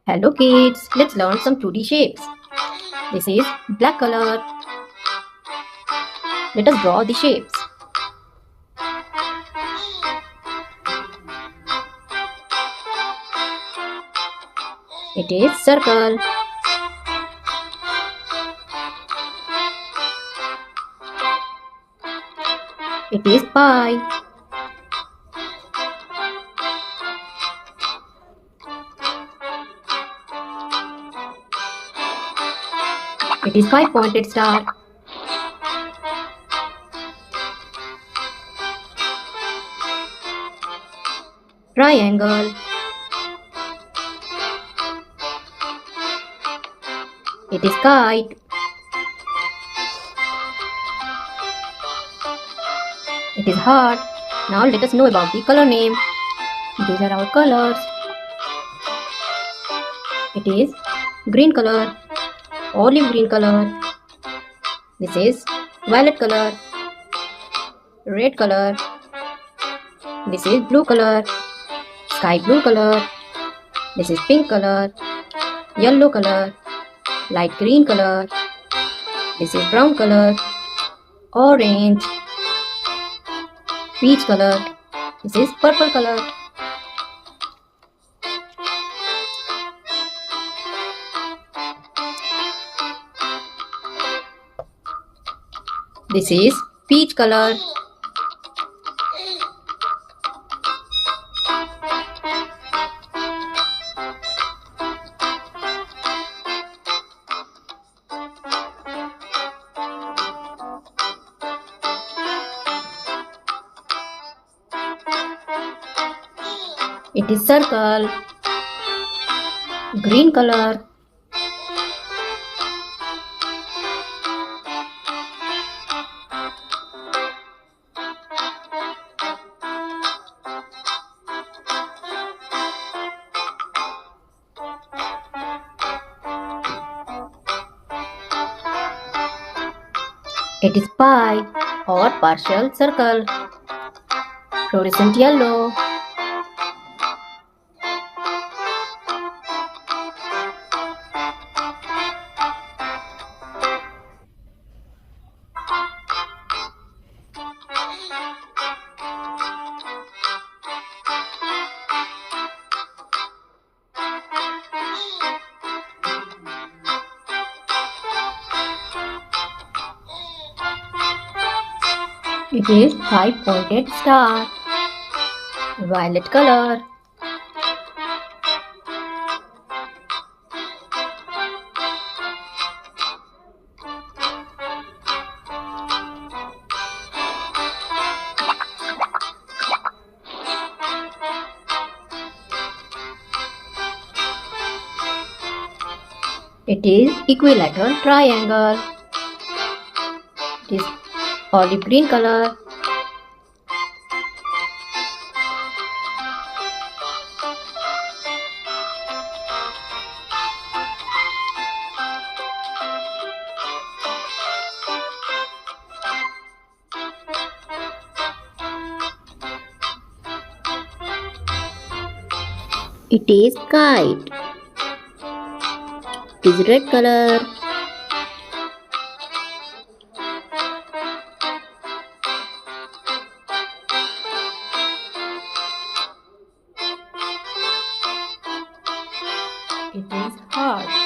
Hello kids, let's learn some 2D shapes. This is black color. Let us draw the shapes. It is circle. It is pie. It is five-pointed star. Triangle. It is kite. It is heart. Now let us know about the color name. These are our colors. It is green color, olive green color. This is violet color, red color. This is blue color, sky blue color. This is pink color, yellow color, light green color. This is brown color, orange, peach color. This is purple color. This is peach color. It is circle. Green color. It is pie or partial circle. Fluorescent yellow. It is five-pointed star. Violet color. It is equilateral triangle. It is olive green color. It is kite. It is red color. It is heart.